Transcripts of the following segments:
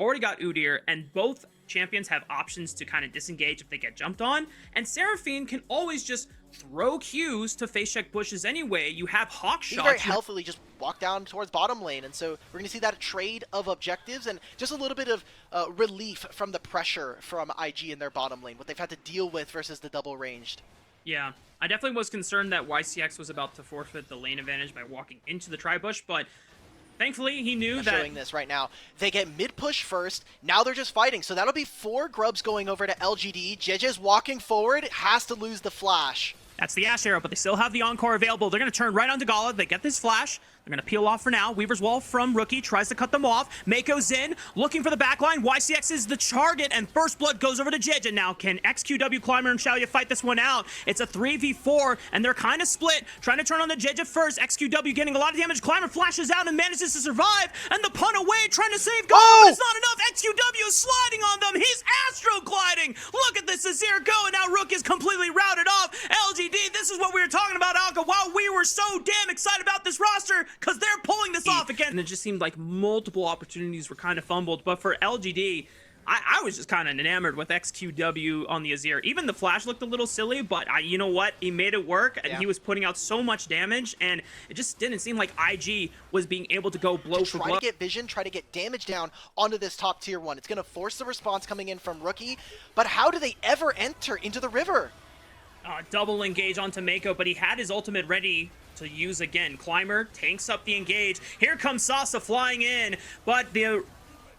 already got Udyr, and both champions have options to kind of disengage if they get jumped on, and Seraphine can always just throw Qs to face check bushes anyway. You have Hawk He shots. very healthily just walk down towards bottom lane, and so we're going to see that trade of objectives and just a little bit of relief from the pressure from IG in their bottom lane, what they've had to deal with versus the double ranged. Yeah, I definitely was concerned that YCX was about to forfeit the lane advantage by walking into the tri-bush, but thankfully he knew that... Showing this right now. They get mid-push first, now they're just fighting, so that'll be 4 grubs going over to LGD. JJ's walking forward, has to lose the flash. That's the Ash arrow, but they still have the Encore available. They're going to turn right onto Gala. They get this flash. They're going to peel off for now. Weaver's Wall from Rookie tries to cut them off. Mako's in, looking for the backline. YCX is the target, and First Blood goes over to Jeja. Now, can XQW, Climber, and Xiaoya fight this one out? It's a 3v4, and they're kind of split. Trying to turn on the Jeja first. XQW getting a lot of damage. Climber flashes out and manages to survive, and the punt away, trying to save Gala, but it's not enough. XQW is sliding on them. He's astro gliding. Look at this Azir go, and now Rook is completely routed off. LGD, this is what we were talking about, Alka, while we were so damn excited about this roster, because they're pulling this off again. And it just seemed like multiple opportunities were kind of fumbled, but for LGD, I was just kind of enamored with XQW on the Azir. Even the flash looked a little silly, but you know what? He made it work, and he was putting out so much damage, and it just didn't seem like IG was being able to go blow for blow. Try to get vision, try to get damage down onto this top tier 1. It's going to force the response coming in from Rookie, but how do they ever enter into the river? Double engage onto Mako, but he had his ultimate ready to use again. Climber tanks up the engage. Here comes Sasa flying in, but the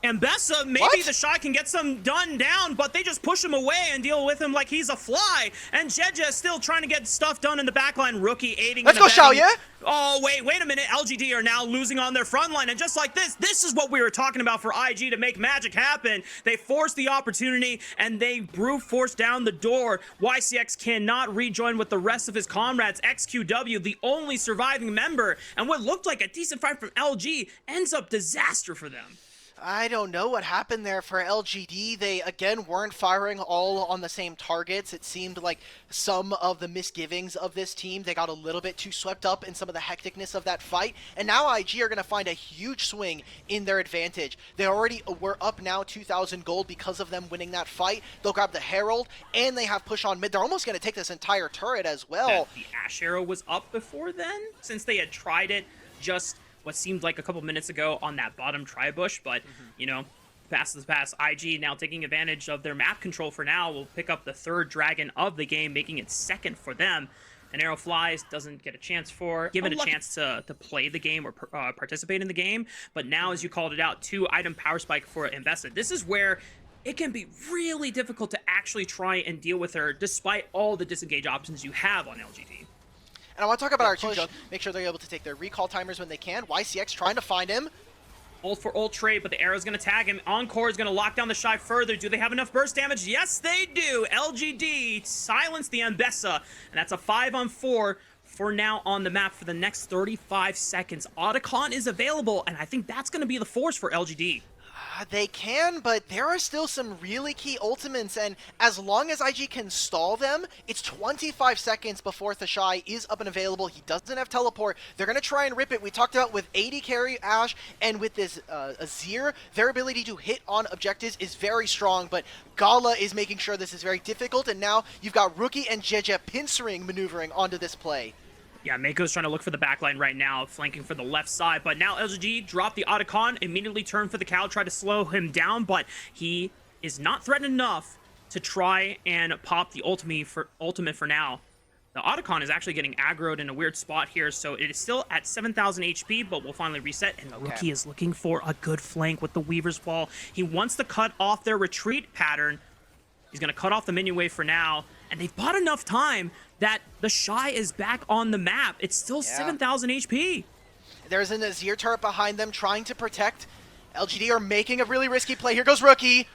Ambessa, maybe the Shy can get some done down, but they just push him away and deal with him like he's a fly. And Jeja is still trying to get stuff done in the backline. Rookie aiding. Let's go, Xiaoya! Oh, wait a minute. LGD are now losing on their front line. And just like this is what we were talking about for IG to make magic happen. They force the opportunity, and they brute force down the door. YCX cannot rejoin with the rest of his comrades. XQW, the only surviving member, and what looked like a decent fight from LG, ends up disaster for them. I don't know what happened there for LGD. They, again, weren't firing all on the same targets. It seemed like some of the misgivings of this team, they got a little bit too swept up in some of the hecticness of that fight. And now IG are going to find a huge swing in their advantage. They already were up now 2,000 gold because of them winning that fight. They'll grab the Herald, and they have push on mid. They're almost going to take this entire turret as well. The Ash arrow was up before then, since they had tried it just what seemed like a couple minutes ago on that bottom tri-bush, but, you know, past the pass. IG now taking advantage of their map control for now will pick up the 3rd dragon of the game, making it 2nd for them. An arrow flies, doesn't get a chance for, given a chance to play the game or participate in the game, but now, as you called it out, 2-item power spike for Ambessa. This is where it can be really difficult to actually try and deal with her, despite all the disengage options you have on LGD. And I want to talk about our push, make sure they're able to take their recall timers when they can. YCX trying to find him. Ult for ult trade, but the arrow's going to tag him. Encore is going to lock down the Shy further. Do they have enough burst damage? Yes, they do. LGD silence the Ambessa, and that's a 5-on-4 for now on the map for the next 35 seconds. Otacon is available, and I think that's going to be the force for LGD. They can, but there are still some really key ultimates, and as long as IG can stall them, it's 25 seconds before Thashai is up and available. He doesn't have teleport. They're going to try and rip it. We talked about with AD carry Ashe and with this Azir, their ability to hit on objectives is very strong, but Gala is making sure this is very difficult, and now you've got Rookie and Jeja pincering maneuvering onto this play. Yeah, Mako's trying to look for the backline right now, flanking for the left side, but now LGD dropped the Otacon, immediately turned for the Cow, tried to slow him down, but he is not threatened enough to try and pop the ultimate for now. The Otacon is actually getting aggroed in a weird spot here, so it is still at 7,000 HP, but will finally reset, and the Rookie is looking for a good flank with the Weaver's Wall. He wants to cut off their retreat pattern. He's going to cut off the minion wave for now, and they've bought enough time that the Shy is back on the map. It's still 7,000 HP. There's an Azir turret behind them trying to protect. LGD are making a really risky play. Here goes Rookie.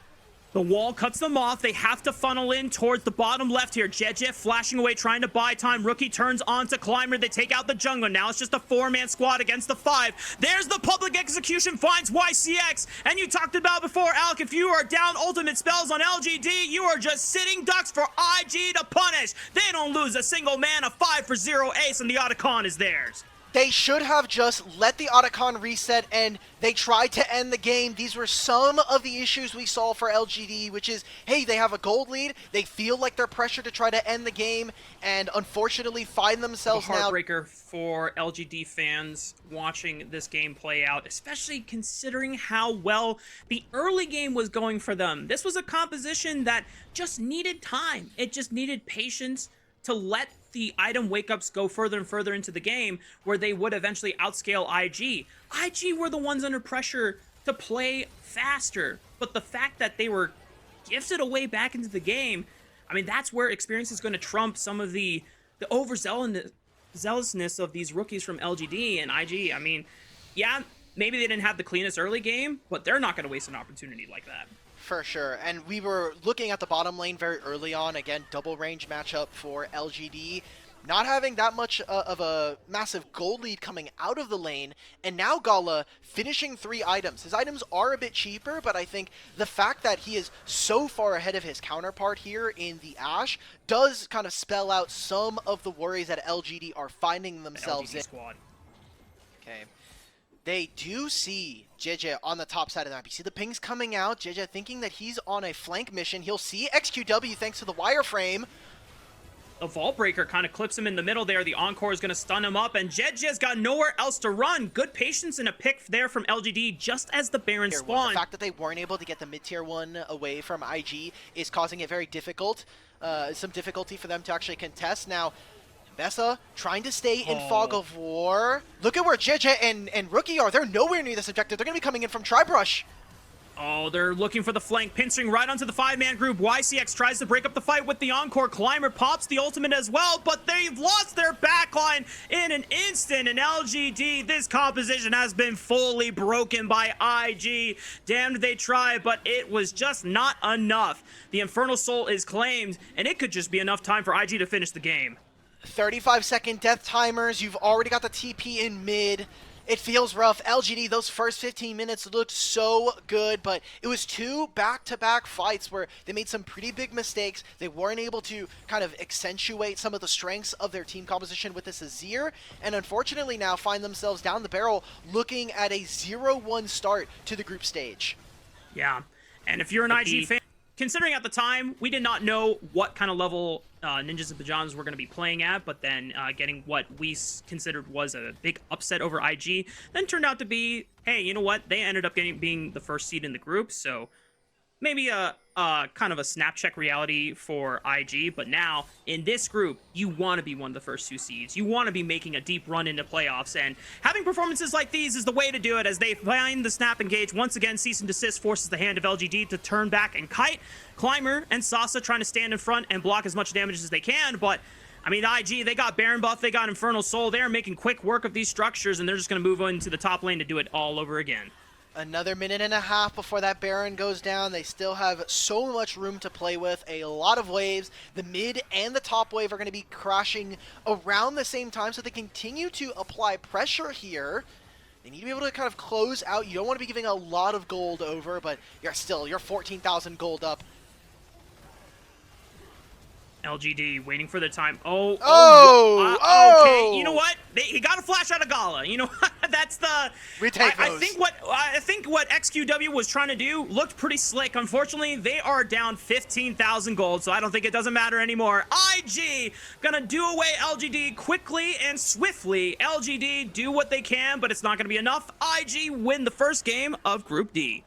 The wall cuts them off. They have to funnel in towards the bottom left here. Jeje flashing away, trying to buy time. Rookie turns onto Climber. They take out the jungler. Now it's just a 4-man squad against the 5. There's the public execution, finds YCX. And you talked about before, Alec, if you are down ultimate spells on LGD, you are just sitting ducks for IG to punish. They don't lose a single man. A 5-for-0 ace, and the Otacon is theirs. They should have just let the Otacon reset, and they tried to end the game. These were some of the issues we saw for LGD, which is, hey, they have a gold lead, they feel like they're pressured to try to end the game, and unfortunately find themselves now... Heartbreaker for LGD fans watching this game play out, especially considering how well the early game was going for them. This was a composition that just needed time. It just needed patience to let the item wake-ups go further and further into the game, where they would eventually outscale IG. IG were the ones under pressure to play faster, but the fact that they were gifted away back into the game, I mean, that's where experience is going to trump some of the overzealousness of these rookies from LGD and IG. I mean, yeah, maybe they didn't have the cleanest early game, but they're not going to waste an opportunity like that. For sure, and we were looking at the bottom lane very early on. Again, double range matchup for LGD. Not having that much of a massive gold lead coming out of the lane, and now Gala finishing 3 items. His items are a bit cheaper, but I think the fact that he is so far ahead of his counterpart here in the Ashe does kind of spell out some of the worries that LGD are finding themselves in. Squad. Okay. They do see JJ on the top side of the map. You see the pings coming out. JJ thinking that he's on a flank mission. He'll see XQW thanks to the wireframe. The Vault Breaker kind of clips him in the middle there. The Encore is going to stun him up, and JJ's got nowhere else to run. Good patience and a pick there from LGD just as the Baron spawned. The fact that they weren't able to get the mid-tier 1 away from IG is causing it very difficult. Some difficulty for them to actually contest. Now, Mesa trying to stay in Fog of War. Look at where JJ and Rookie are. They're nowhere near this objective. They're going to be coming in from Tribrush. Oh, they're looking for the flank, pinching right onto the 5-man group. YCX tries to break up the fight with the Encore. Climber pops the ultimate as well, but they've lost their backline in an instant. And LGD, this composition has been fully broken by IG. Damned they try, but it was just not enough. The Infernal Soul is claimed, and it could just be enough time for IG to finish the game. 35-second death timers. You've already got the TP in mid. It feels rough. LGD, those first 15 minutes looked so good, but it was 2 back-to-back fights where they made some pretty big mistakes. They weren't able to kind of accentuate some of the strengths of their team composition with this Azir, and unfortunately now find themselves down the barrel looking at a 0-1 start to the group stage. Yeah, and if you're an IG fan, considering at the time, we did not know what kind of level Ninjas and Pajamas were going to be playing at, but then getting what we considered was a big upset over IG, then turned out to be, hey, you know what? They ended up being the first seed in the group, so maybe a kind of a snap check reality for IG, but now in this group, you want to be one of the first 2 seeds. You want to be making a deep run into playoffs, and having performances like these is the way to do it as they find the snap engage. Once again, Cease and Desist forces the hand of LGD to turn back and kite. Climber and Sasa trying to stand in front and block as much damage as they can, but I mean, IG, they got Baron buff, they got Infernal Soul. They're making quick work of these structures, and they're just going to move into the top lane to do it all over again. Another minute and a half before that Baron goes down. They still have so much room to play with. A lot of waves. The mid and the top wave are going to be crashing around the same time, so they continue to apply pressure here. They need to be able to kind of close out. You don't want to be giving a lot of gold over, but you're 14,000 gold up. LGD waiting for the time. Okay. You know what? He got a flash out of Gala. You know what? That's the. We take those. I think what XQW was trying to do looked pretty slick. Unfortunately, they are down 15,000 gold, so I don't think it doesn't matter anymore. IG gonna do away LGD quickly and swiftly. LGD do what they can, but it's not gonna be enough. IG win the first game of Group D.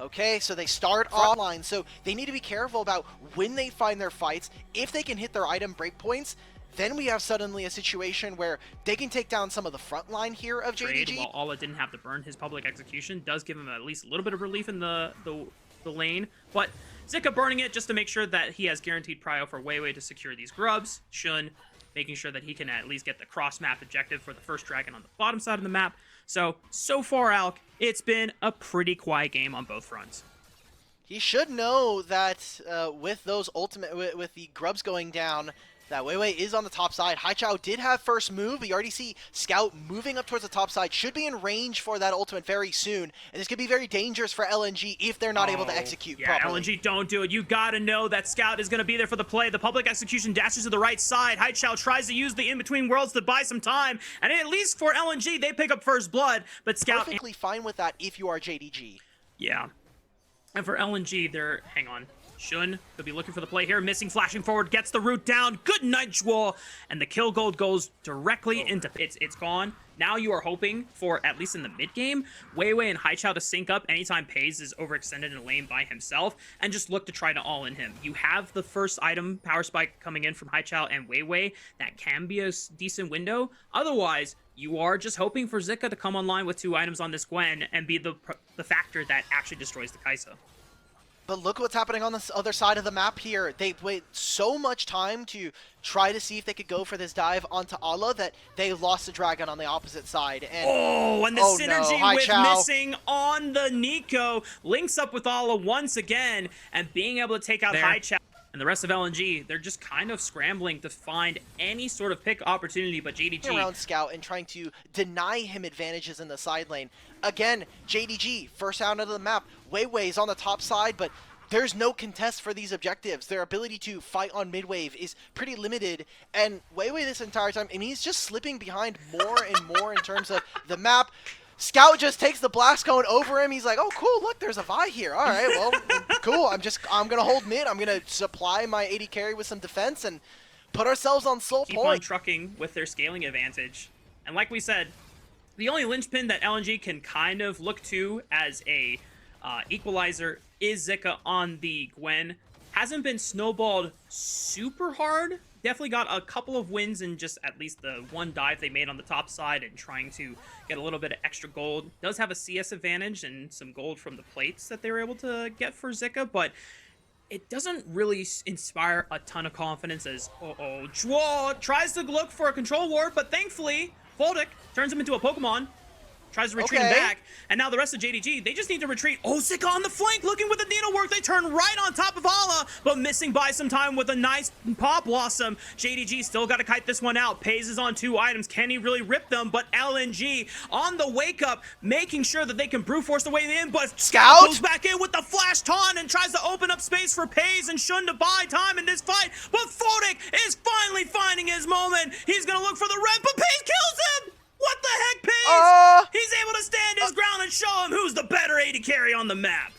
Okay, so they start offline, so they need to be careful about when they find their fights. If they can hit their item breakpoints, then we have suddenly a situation where they can take down some of the front line here of JDG. While Alla didn't have to burn his public execution, does give him at least a little bit of relief in the lane. But Zika burning it just to make sure that he has guaranteed prio for Weiwei to secure these grubs. Shun making sure that he can at least get the cross-map objective for the first dragon on the bottom side of the map. So far, Alk, it's been a pretty quiet game on both fronts. He should know that with those with the grubs going down, That Weiwei is on the top side. Haichao did have first move, but you already see Scout moving up towards the top side. Should be in range for that ultimate very soon. And this could be very dangerous for LNG if they're not able to execute properly. LNG, don't do it. You gotta know that Scout is gonna be there for the play. The public execution dashes to the right side. Haichao tries to use the in-between worlds to buy some time. And at least for LNG, they pick up first blood. But Scout... Perfectly fine with that if you are JDG. Yeah. And for LNG, they're... Hang on. Shun could be looking for the play here. Missing, flashing forward, gets the root down. Good night, Jewel. And the kill gold goes directly into... It's gone. Now you are hoping for, at least in the mid-game, Weiwei and Haichao to sync up anytime Pays is overextended in a lane by himself, and just look to try to all-in him. You have the first item, Power Spike, coming in from Haichao and Weiwei. That can be a decent window. Otherwise, you are just hoping for Zika to come online with 2 items on this Gwen and be the factor that actually destroys the Kai'Sa. But look what's happening on this other side of the map here. They wait so much time to try to see if they could go for this dive onto Allah that they lost the dragon on the opposite side. And and the synergy with missing on the Nico links up with Allah once again, and being able to take out Haichao. And the rest of LNG, they're just kind of scrambling to find any sort of pick opportunity, but JDG... around Scout and trying to deny him advantages in the side lane. Again, JDG, first out of the map. Weiwei's on the top side, but there's no contest for these objectives. Their ability to fight on mid-wave is pretty limited, and Weiwei this entire time, and he's just slipping behind more and more in terms of the map. Scout just takes the blast cone over him. He's like, oh, cool, look, there's a Vi here. All right, well, cool. I'm going to hold mid. I'm going to supply my AD carry with some defense and put ourselves on soul Keep point. on trucking with their scaling advantage. And like we said, the only linchpin that LNG can kind of look to as a equalizer is Zika on the Gwen. Hasn't been snowballed super hard. Definitely got a couple of wins in just at least the one dive they made on the top side and trying to get a little bit of extra gold. Does have a CS advantage and some gold from the plates that they were able to get for Zika, but it doesn't really inspire a ton of confidence as, Jewel tries to look for a control ward, but thankfully, Voldic turns him into a Pokemon. Tries to retreat him back, and now the rest of JDG, they just need to retreat. Zika on the flank, looking with the needlework. They turn right on top of Allah, but missing by some time with a nice Pop Blossom. JDG still got to kite this one out. Pays is on 2 items. Can he really rip them? But LNG on the wake up, making sure that they can brute force the way in, but Scout goes back in with the flash taunt and tries to open up space for Pays and Shun to buy time in this fight, but Voldic is finally finding his moment. He's going to look for the red, but Pays kills him! What the heck, Pays? He's able to stand his ground and show him who's the better AD carry on the map.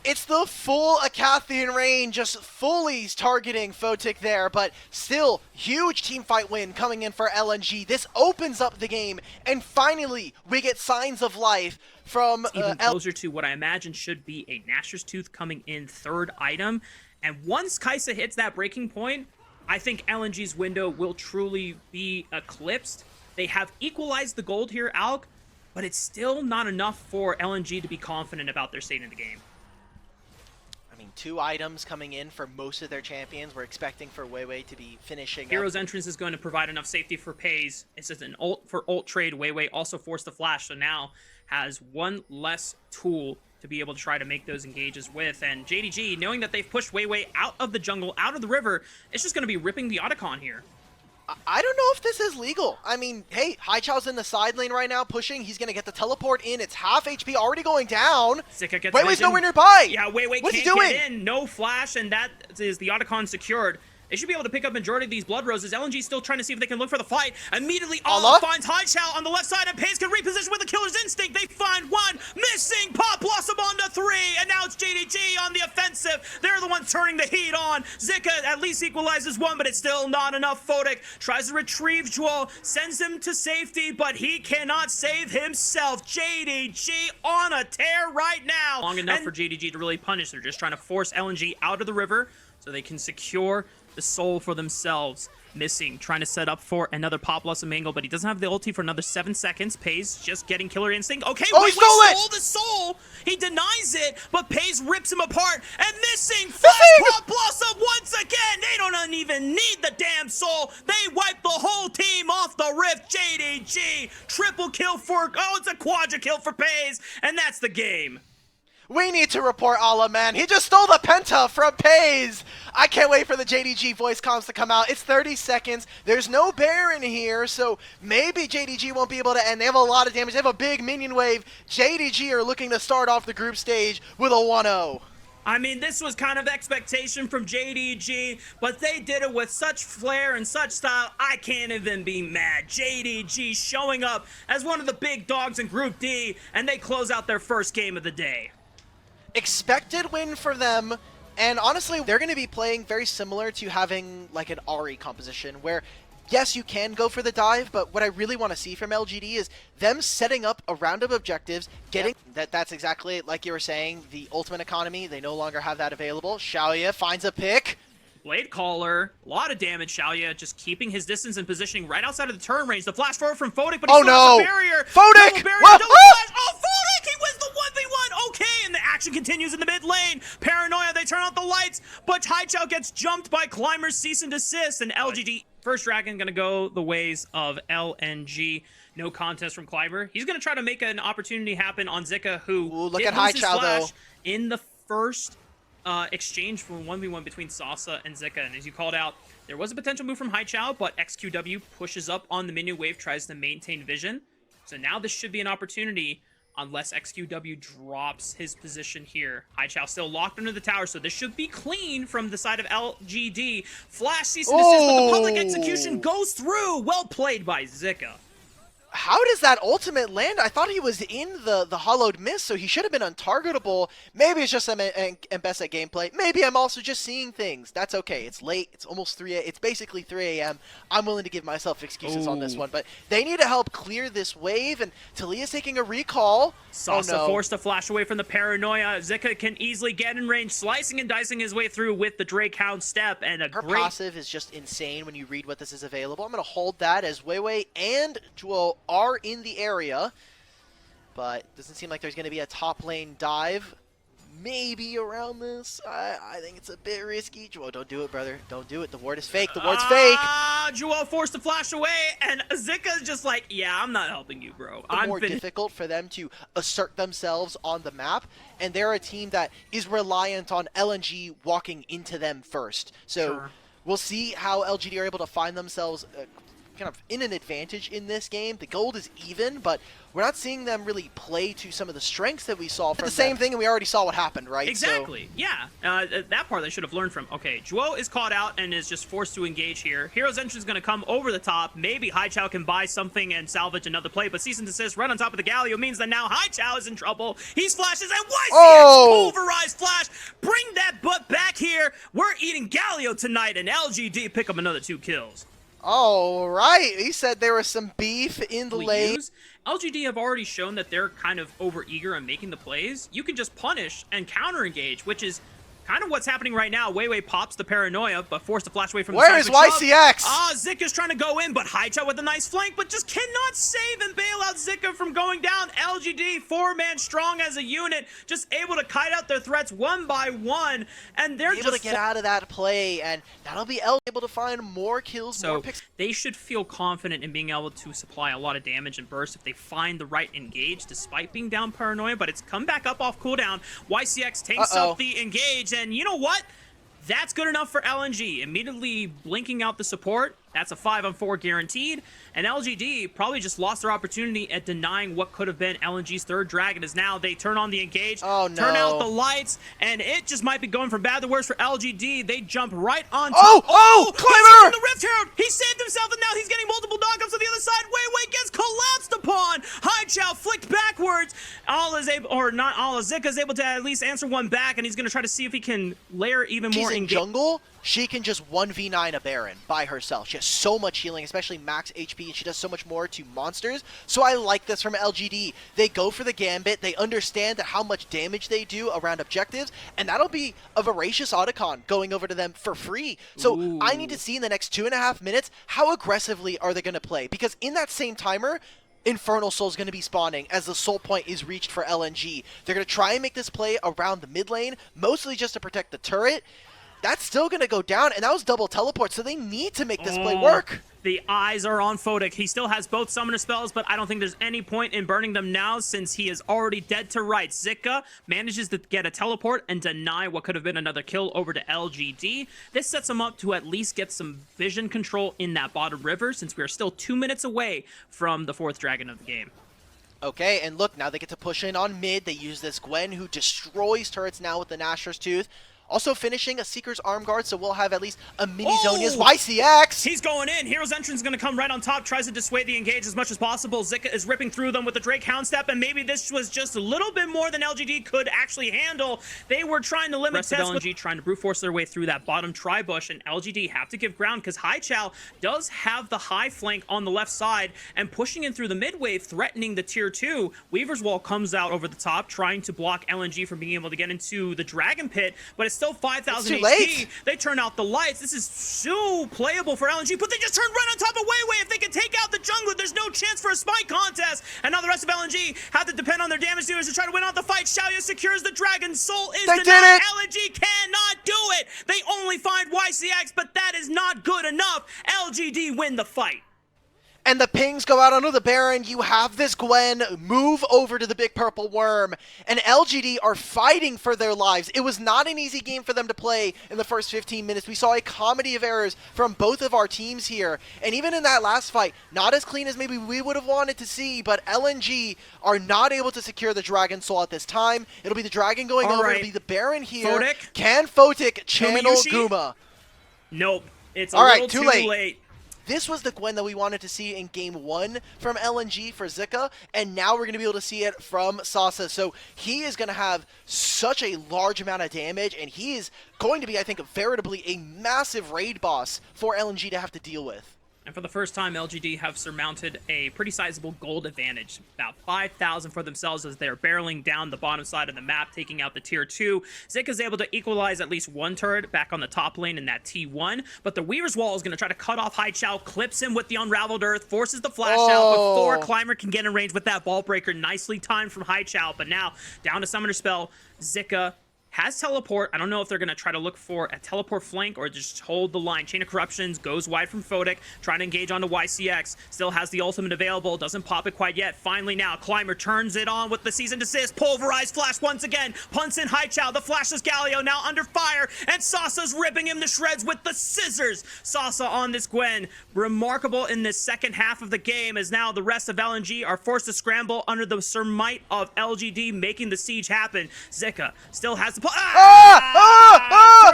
It's the full Acathian rain, just fully targeting Photic there, but still, huge teamfight win coming in for LNG. This opens up the game, and finally, we get signs of life from even closer to what I imagine should be a Gnasher's Tooth coming in 3rd item. And once Kai'Sa hits that breaking point, I think LNG's window will truly be eclipsed. They have equalized the gold here, Alk, but it's still not enough for LNG to be confident about their state in the game. I mean, 2 items coming in for most of their champions. We're expecting for Weiwei to be finishing Hero's entrance is going to provide enough safety for Pays. It's just an ult for ult trade. Weiwei also forced the flash, so now has 1 less tool to be able to try to make those engages with. And JDG, knowing that they've pushed Weiwei out of the jungle, out of the river, it's just going to be ripping the Otacon here. I don't know if this is legal. I mean, hey, Haichao's in the side lane right now, pushing. He's going to get the teleport in. It's half HP already going down. Zika gets Weiwei's nowhere nearby. Yeah, Weiwei can't get in. No flash, and that is the Otacon secured. They should be able to pick up majority of these Blood Roses. LNG still trying to see if they can look for the fight. Immediately, Allah finds Haichao on the left side, and Pays can reposition with the Killer's Instinct. They find 1, missing Pop Blossom onto 3, and now it's JDG on the offensive. They're the ones turning the heat on. Zika at least equalizes 1, but it's still not enough. Photic tries to retrieve Jewel, sends him to safety, but he cannot save himself. JDG on a tear right now. Long enough for JDG to really punish. They're just trying to force LNG out of the river so they can secure the soul for themselves. Missing, trying to set up for another Pop Blossom angle, but he doesn't have the ulti for another 7 seconds. Pays just getting Killer Instinct. Okay, he stole the soul. He denies it, but Pays rips him apart. And missing Pop Blossom once again. They don't even need the damn soul. They wipe the whole team off the rift. JDG, triple kill for, it's a quadra kill for Pays, and that's the game. We need to report Allah, man. He just stole the Penta from Pays. I can't wait for the JDG voice comms to come out. It's 30 seconds. There's no Baron here, so maybe JDG won't be able to end. They have a lot of damage. They have a big minion wave. JDG are looking to start off the group stage with a 1-0. I mean, this was kind of expectation from JDG, but they did it with such flair and such style, I can't even be mad. JDG showing up as one of the big dogs in Group D, and they close out their first game of the day. Expected win for them, and honestly, they're going to be playing very similar to having like an Ari composition, where yes, you can go for the dive, but what I really want to see from LGD is them setting up a round of objectives, getting that's exactly like you were saying, the ultimate economy. They no longer have that available. Xiaoya finds a pick. Blade Caller, a lot of damage. Xiaoya just keeping his distance and positioning right outside of the turn range. The flash forward from Photic, but he still has a barrier. Photic! Double flash. Oh, Photic! He wins the 1v1. Okay, and the action continues in the mid lane. Paranoia, they turn out the lights, but Haichao gets jumped by Climber's cease and desist, and LGD first dragon gonna go the ways of LNG. No contest from Climber. He's gonna try to make an opportunity happen on Zika, who look at Haichao though in the first exchange for 1v1 between Sasa and Zika, and as you called out, there was a potential move from Haichao, but XQW pushes up on the minion wave, tries to maintain vision. So now this should be an opportunity, unless XQW drops his position here. Haichao still locked under the tower, so this should be clean from the side of LGD. Flash cease and desist, but the public execution goes through. Well played by Zika. How does that ultimate land? I thought he was in the hollowed mist, so he should have been untargetable. Maybe it's just some Mbessa gameplay. Maybe I'm also just seeing things. That's okay. It's late. It's almost 3 a.m. It's basically 3 a.m. I'm willing to give myself excuses on this one, but they need to help clear this wave, and Talia's taking a recall. Sasa forced to flash away from the Paranoia. Zika can easily get in range, slicing and dicing his way through with the Drake Hound step, and her passive is just insane when you read what this is available. I'm going to hold that as Weiwei and Jewel are in the area, but doesn't seem like there's going to be a top lane dive. Maybe around this. I think it's a bit risky. Jewel, don't do it, brother. Don't do it. The ward is fake. The ward's fake. Jewel forced to flash away, and Zika's just like, yeah, I'm not helping you, bro. It's more difficult for them to assert themselves on the map, and they're a team that is reliant on LNG walking into them first. So we'll see how LGD are able to find themselves kind of in an advantage in this game. The gold is even, but we're not seeing them really play to some of the strengths that we saw from the same thing, and we already saw what happened, right? Exactly. So, yeah. That part they should have learned from. Okay, Juo is caught out and is just forced to engage here. Hero's Entrance is going to come over the top. Maybe Haichao can buy something and salvage another play, but cease and desist right on top of the Galio means that now Haichao is in trouble. He flashes, and YCX pulverized flash. Bring that butt back here. We're eating Galio tonight, and LGD pick up another 2 kills. All right. He said there was some beef in the lane. LGD have already shown that they're kind of over-eager in making the plays. You can just punish and counter-engage, which is kind of what's happening right now. Weiwei pops the Paranoia, but forced to flash away from the side. Where is YCX? Zika's trying to go in, but Haichao with a nice flank, but just cannot save and bail out Zika from going down. LGD, 4-man strong as a unit, just able to kite out their threats one by one, and they're able to get out of that play, and that'll be able to find more kills, more picks. They should feel confident in being able to supply a lot of damage and burst if they find the right engage, despite being down Paranoia, but it's come back up off cooldown. YCX takes up the engage, and you know what? That's good enough for LNG. Immediately blinking out the support. That's a 5-on-4 guaranteed. And LGD probably just lost their opportunity at denying what could have been LNG's 3rd dragon, as now they turn on the engage, turn out the lights, and it just might be going from bad to worse for LGD. They jump right on top. Climber! The Rift Herald! He saved himself, and now he's getting multiple knockups on the other side. Weiwei gets collapsed upon. Haichao flicked backwards. Zika is able to at least answer one back, and he's going to try to see if he can layer even more in jungle. She can just 1v9 a Baron by herself. She has so much healing, especially max HP, and she does so much more to monsters. So I like this from LGD. They go for the Gambit. They understand how much damage they do around objectives, and that'll be a voracious Otacon going over to them for free. So I need to see in the next 2.5 minutes how aggressively are they going to play, because in that same timer, Infernal Soul is going to be spawning as the soul point is reached for LNG. They're going to try and make this play around the mid lane, mostly just to protect the turret. that's still going to go down, and that was double teleport, so they need to make this play work. The eyes are on Photic. He still has both summoner spells, but I don't think there's any point in burning them now since he is already dead to rights. Zika manages to get a teleport and deny what could have been another kill over to LGD. This sets him up to at least get some vision control in that bottom river since we are still 2 minutes away from the 4th dragon of the game. Okay, and look, now they get to push in on mid. They use this Gwen who destroys turrets now with the Nashor's Tooth. Also finishing a Seeker's Arm Guard, so we'll have at least a mini Zonia's YCX. He's going in. Hero's Entrance is going to come right on top, tries to dissuade the engage as much as possible. Zika is ripping through them with the Drake Hound Step, and maybe this was just a little bit more than LGD could actually handle. They were trying to limit rest of LNG, trying to brute force their way through that bottom tri-bush, and LGD have to give ground because Haichao does have the high flank on the left side, and pushing in through the mid wave, threatening the tier 2. Weaver's Wall comes out over the top, trying to block LNG from being able to get into the Dragon Pit, but it's still 5,000 HP. They turn out the lights. This is so playable for LNG, but they just turned right on top of Weiwei. If they can take out the jungler, there's no chance for a spike contest. And now the rest of LNG have to depend on their damage dealers to try to win out the fight. Xiaoya secures the dragon. Soul is denied. LNG cannot do it. They only find YCX, but that is not good enough. LGD win the fight. And the pings go out onto the Baron. You have this Gwen move over to the big purple worm. And LGD are fighting for their lives. It was not an easy game for them to play in the first 15 minutes. We saw a comedy of errors from both of our teams here. And even in that last fight, not as clean as maybe we would have wanted to see, but LNG are not able to secure the Dragon Soul at this time. It'll be the Dragon going over. It'll be the Baron here. Photic? Can Photic channel Guma? Nope. It's a little too late. This was the Gwen that we wanted to see in Game 1 from LNG for Zika, and now we're going to be able to see it from Sasa. So he is going to have such a large amount of damage, and he is going to be, I think, veritably a massive raid boss for LNG to have to deal with. And for the first time, LGD have surmounted a pretty sizable gold advantage, about 5,000 for themselves as they're barreling down the bottom side of the map, taking out the tier 2. Zika's able to equalize at least one turret back on the top lane in that T1, but the Weaver's Wall is going to try to cut off Haichao, clips him with the Unraveled Earth, forces the flash out before Climber can get in range with that Ball Breaker. Nicely timed from Haichao, but now down to Summoner Spell. Zika has teleport. I don't know if they're going to try to look for a teleport flank or just hold the line. Chain of Corruptions goes wide from Photic, trying to engage onto YCX. Still has the ultimate available. Doesn't pop it quite yet. Finally now, Climber turns it on with the Season Desist. Pulverized Flash once again. Punts in Haichao. The Flashless Galio now under fire, and Sasa's ripping him to shreds with the scissors. Sasa on this Gwen. Remarkable in this second half of the game, as now the rest of LNG are forced to scramble under the might of LGD, making the siege happen. Zika still has the turn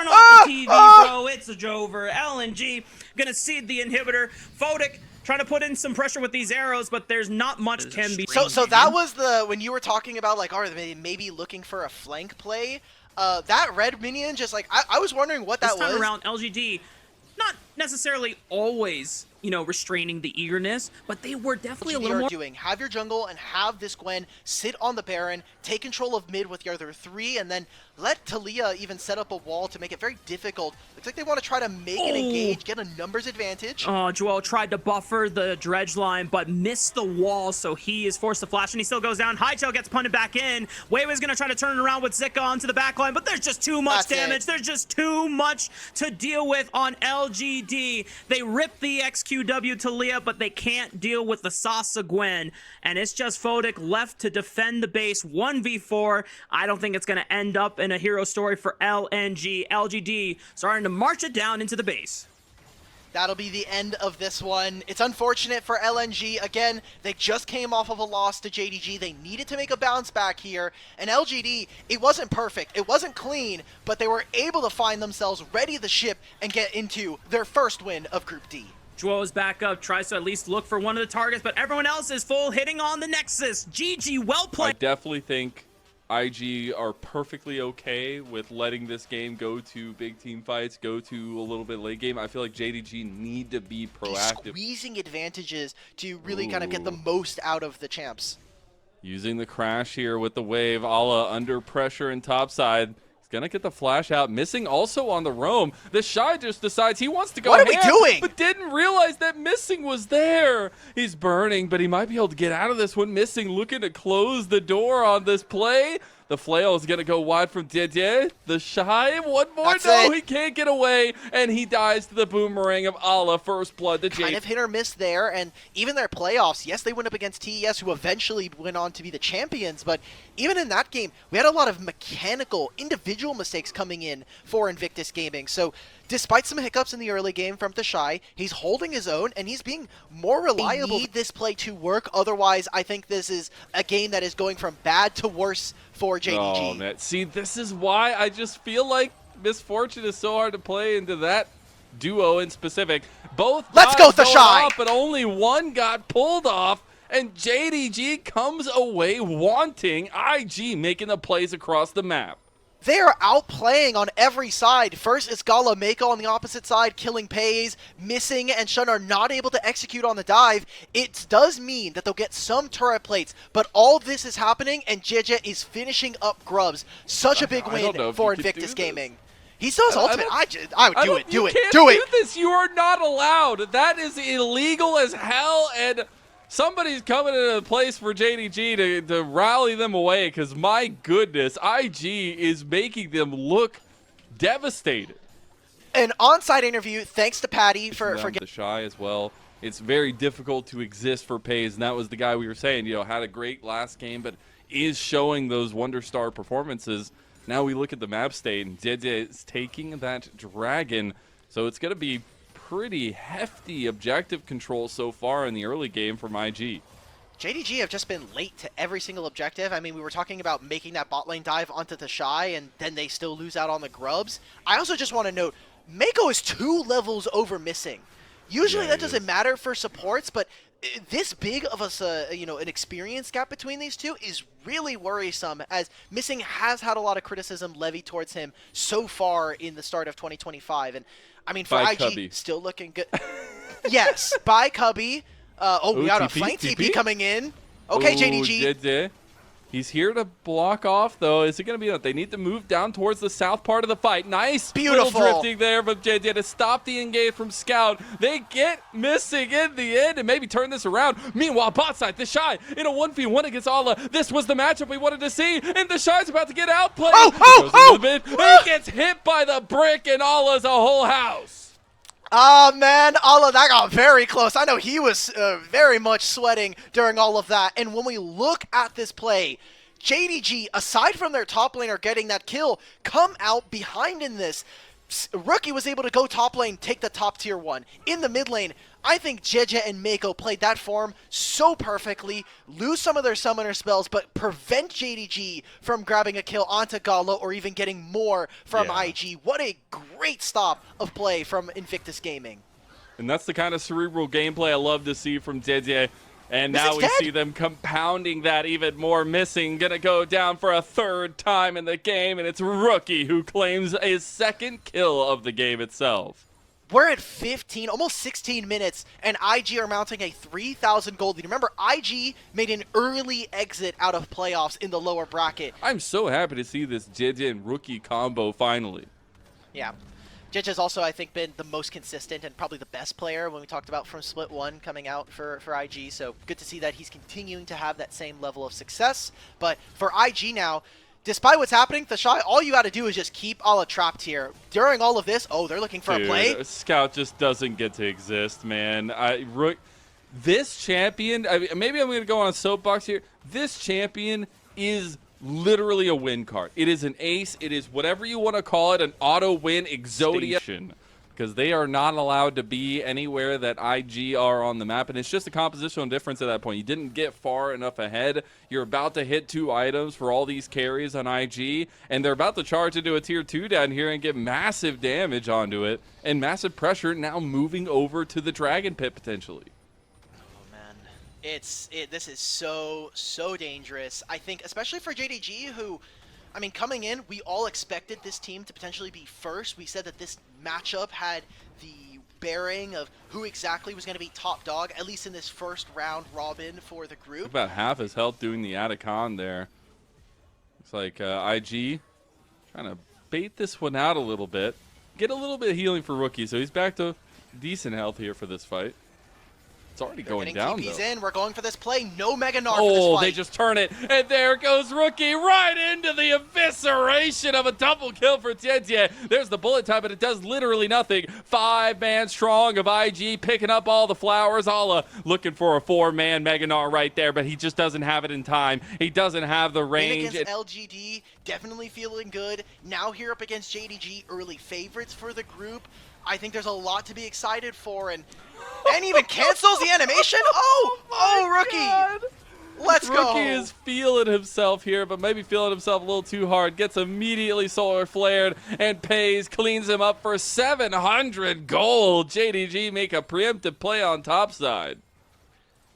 off the TV, bro. It's over. LNG gonna seed the inhibitor. Photic trying to put in some pressure with these arrows, but there's not much can be. So that was the when you were talking about like, are they maybe looking for a flank play? That red minion just like I was wondering what that was. This time around, LGD not necessarily always, you know, restraining the eagerness, but they were definitely a little more doing. Have your jungle and have this Gwen sit on the Baron, take control of mid with your other 3, and then let Talia even set up a wall to make it very difficult. Looks like they want to try to make it engage, get a numbers advantage. Joel tried to buffer the dredge line, but missed the wall, so he is forced to flash, and he still goes down. Haichao gets punted back in. Weiwei's going to try to turn it around with Zika onto the back line, but there's just too much damage. There's just too much to deal with on LGD. They rip the XQW Talia, but they can't deal with the Sasa Gwen, and it's just Photic left to defend the base 1v4. I don't think it's going to end up in a hero story for LNG. LGD starting to march it down into the base. That'll be the end of this one. It's unfortunate for LNG. Again, they just came off of a loss to JDG. They needed to make a bounce back here. And LGD, it wasn't perfect. It wasn't clean, but they were able to find themselves ready the ship and get into their first win of Group D. Joel is back up, tries to at least look for one of the targets, but everyone else is full hitting on the Nexus. GG, well played. I definitely think IG are perfectly okay with letting this game go to big team fights, go to a little bit late game. I feel like JDG need to be proactive. Squeezing advantages to really kind of get the most out of the champs. Using the crash here with the wave, a la under pressure and topside. Gonna get the flash out, missing also on the roam. The Shy just decides he wants to go. What are we doing? But didn't realize that missing was there. He's burning, but he might be able to get out of this one. Missing, looking to close the door on this play. The flail is going to go wide from Didier. The Shy, one more. That's No, it. he can't get away, and he dies to the boomerang of Allah. First blood to Jake. Kind of hit or miss there, and even their playoffs, yes, they went up against TES, who eventually went on to be the champions, but even in that game, we had a lot of mechanical, individual mistakes coming in for Invictus Gaming. So despite some hiccups in the early game from Tashai, he's holding his own, and he's being more reliable. They need this play to work, otherwise I think this is a game that is going from bad to worse for JDG. Oh, man. See, this is why I just feel like Misfortune is so hard to play into that duo in specific. Both Let's go, guys going Tashai! off, but only one got pulled off, and JDG comes away wanting. IG making the plays across the map. They are outplaying on every side. First, it's Gala Mako on the opposite side, killing Pays, missing, and Shun are not able to execute on the dive. It does mean that they'll get some turret plates, but all this is happening, and JJ is finishing up Grubs. Such a big win for Invictus Gaming. He still has ultimate. I would do it. You can't do this. You are not allowed. That is illegal as hell, and somebody's coming into a place for JDG to rally them away, because my goodness, IG is making them look devastated. An on-site interview, thanks to Patty for getting the Shy as well. It's very difficult to exist for Pays, and that was the guy we were saying, you know, had a great last game, but is showing those Wonder Star performances. Now we look at the map state, and JJ is taking that dragon, so it's going to be pretty hefty objective control so far in the early game from IG. JDG have just been late to every single objective. I mean, we were talking about making that bot lane dive onto the Shy, and then they still lose out on the Grubs. I also just want to note, Mako is 2 levels over missing. Usually that doesn't matter for supports, but this big of an experience gap between these two is really worrisome, as Missing has had a lot of criticism levied towards him so far in the start of 2025. And I mean, for IG, Cubby. still looking good. Yes, by Cubby. We got a flank TP coming in. Okay, JDG. He's here to block off, though. Is it going to be enough? They need to move down towards the south part of the fight. Nice. Beautiful. Little drifting there from JJ to stop the engage from Scout. They get Missing in the end and maybe turn this around. Meanwhile, bot side, the Shy in a 1v1 against Allah. This was the matchup we wanted to see, and the Shy's about to get outplayed. He gets hit by the brick, and Allah's a whole house. Ah, man, Allah, that got very close. I know he was very much sweating during all of that. And when we look at this play, JDG, aside from their top laner getting that kill, come out behind in this. Rookie was able to go top lane, take the top tier 1. In the mid lane, I think Jeje and Mako played that form so perfectly, lose some of their summoner spells, but prevent JDG from grabbing a kill onto Gala or even getting more from IG. What a great stop of play from Invictus Gaming. And that's the kind of cerebral gameplay I love to see from Jeje. And now we see them compounding that even more. Missing, gonna go down for a 3rd time in the game, and it's Rookie who claims a 2nd kill of the game itself. We're at 15, almost 16 minutes, and IG are mounting a 3,000 gold lead. Remember, IG made an early exit out of playoffs in the lower bracket. I'm so happy to see this Jeje and Rookie combo finally. Yeah. Jeje has also, I think, been the most consistent and probably the best player when we talked about from Split 1 coming out for IG. So good to see that he's continuing to have that same level of success. But for IG now, despite what's happening, Thashai, all you got to do is just keep Allah trapped here. During all of this, they're looking for a play. Scout just doesn't get to exist, man. This champion, maybe I'm going to go on a soapbox here. This champion is literally a win card. It is an ace. It is whatever you want to call it, an auto win Exodia. Because they are not allowed to be anywhere that IG are on the map, and it's just a compositional difference at that point. You didn't get far enough ahead. You're about to hit 2 items for all these carries on IG, and they're about to charge into a tier 2 down here and get massive damage onto it, and massive pressure now moving over to the Dragon Pit potentially. This is so dangerous. I think, especially for JDG, who, I mean, coming in, we all expected this team to potentially be first. We said that this matchup had the bearing of who exactly was going to be top dog, at least in this first round robin for the group. About half his health doing the Atacon there. Looks like IG trying to bait this one out a little bit. Get a little bit of healing for Rookie, so he's back to decent health here for this fight. It's already They're going getting down, TPs though. in. We're going for this play. No Mega Gnar for this Oh, fight. they just turn it, and there goes Rookie right into the evisceration of a double kill for Tiantian. There's the bullet time, but it does literally nothing. 5-man strong of IG picking up all the flowers. Alla looking for a 4-man Mega Gnar right there, but he just doesn't have it in time. He doesn't have the range. Against LGD, definitely feeling good. Now here up against JDG, early favorites for the group. I think there's a lot to be excited for, and even cancels the animation. Oh, Rookie. God. Let's go. Rookie is feeling himself here, but maybe feeling himself a little too hard. Gets immediately solar flared and pays, cleans him up for 700 gold. JDG make a preemptive play on top side.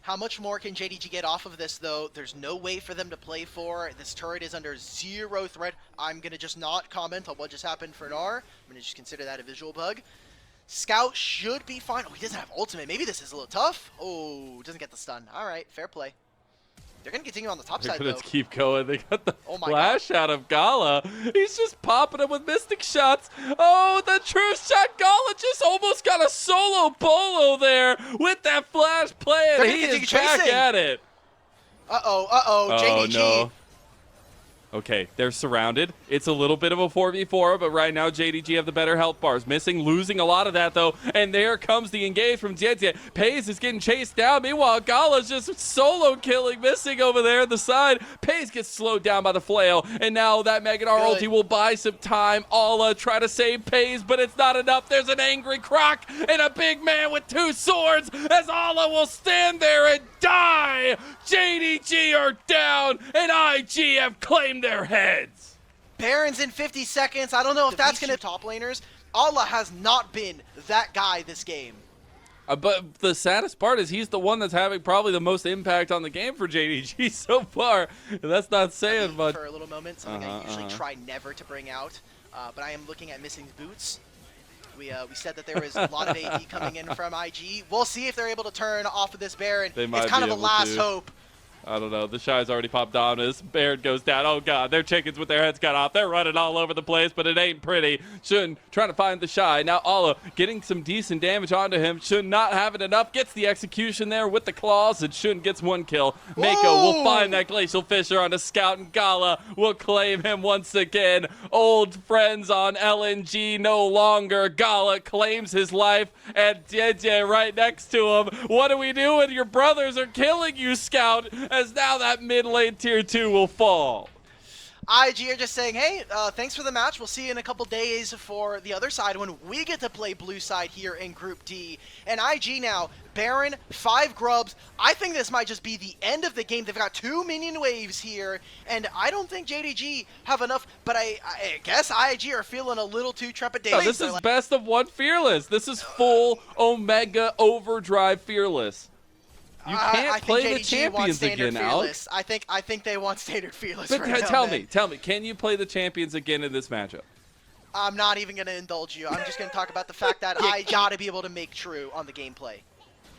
How much more can JDG get off of this, though? There's no way for them to play for. This turret is under 0 threat. I'm going to just not comment on what just happened for Gnar. I'm going to just consider that a visual bug. Scout should be fine. Oh, he doesn't have ultimate. Maybe this is a little tough. Oh, doesn't get the stun. All right, fair play. They're going to continue on the top side, though. Let's keep going. They got the Oh my flash out of Gala. He's just popping him with mystic shots. Oh, the truth shot. Gala just almost got a solo bolo there with that flash play, and he is back at it. Uh-oh, JDG. No. Okay, they're surrounded. It's a little bit of a 4v4, but right now JDG have the better health bars. Losing a lot of that, though. And there comes the engage from Tiantian. Pays is getting chased down. Meanwhile, Gala's just solo killing, missing over there at the side. Pays gets slowed down by the flail. And now that Mega Gnar ulti will buy some time. Alla try to save Pays, but it's not enough. There's an angry Croc and a big man with 2 swords as Alla will stand there and die. JDG are down, and IG have claimed their heads. Baron's in 50 seconds. I don't know if that's going to top laners. Alla has not been that guy this game. But the saddest part is he's the one that's having probably the most impact on the game for JDG so far. That's not saying much. For a little moment, something I usually try never to bring out, but I am looking at missing boots. We said that there was a lot of AD coming in from IG. We'll see if they're able to turn off of this Baron. It's kind of a last hope. I don't know. The Shy's already popped Dominus. Baron goes down. Oh, God. They're chickens with their heads cut off. They're running all over the place, but it ain't pretty. Shun trying to find the Shy. Now, Alla getting some decent damage onto him. Shun not having enough. Gets the execution there with the claws, and Shun gets 1 kill. Mako will find that Glacial Fissure on a Scout, and Gala will claim him once again. Old friends on LNG no longer. Gala claims his life, and JJ right next to him. What do we do when your brothers are killing you, Scout? As now that mid lane tier 2 will fall. IG are just saying, hey, thanks for the match. We'll see you in a couple days for the other side when we get to play blue side here in Group D. And IG now, Baron, 5 grubs. I think this might just be the end of the game. They've got 2 minion waves here, and I don't think JDG have enough, but I guess IG are feeling a little too trepidatious. No, this is like best of 1 Fearless. This is full Omega Overdrive Fearless. You can't play the champions again, Alex. I think they want standard fearless. But right tell me, can you play the champions again in this matchup? I'm not even going to indulge you. I'm just going to talk about the fact that I got to be able to make true on the gameplay.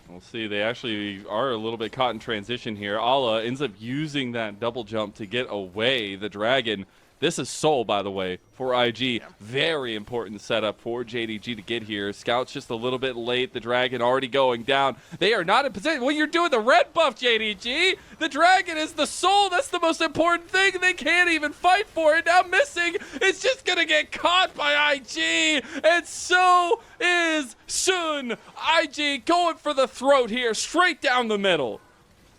We'll see. They actually are a little bit caught in transition here. Alla ends up using that double jump to get away the dragon. This is Soul, by the way, for IG. Very important setup for JDG to get here. Scout's just a little bit late. The Dragon already going down. They are not in position. Well, you're doing the red buff, JDG. The Dragon is the Soul. That's the most important thing. They can't even fight for it. Now missing. It's just going to get caught by IG. And so is Shun. IG going for the throat here, straight down the middle.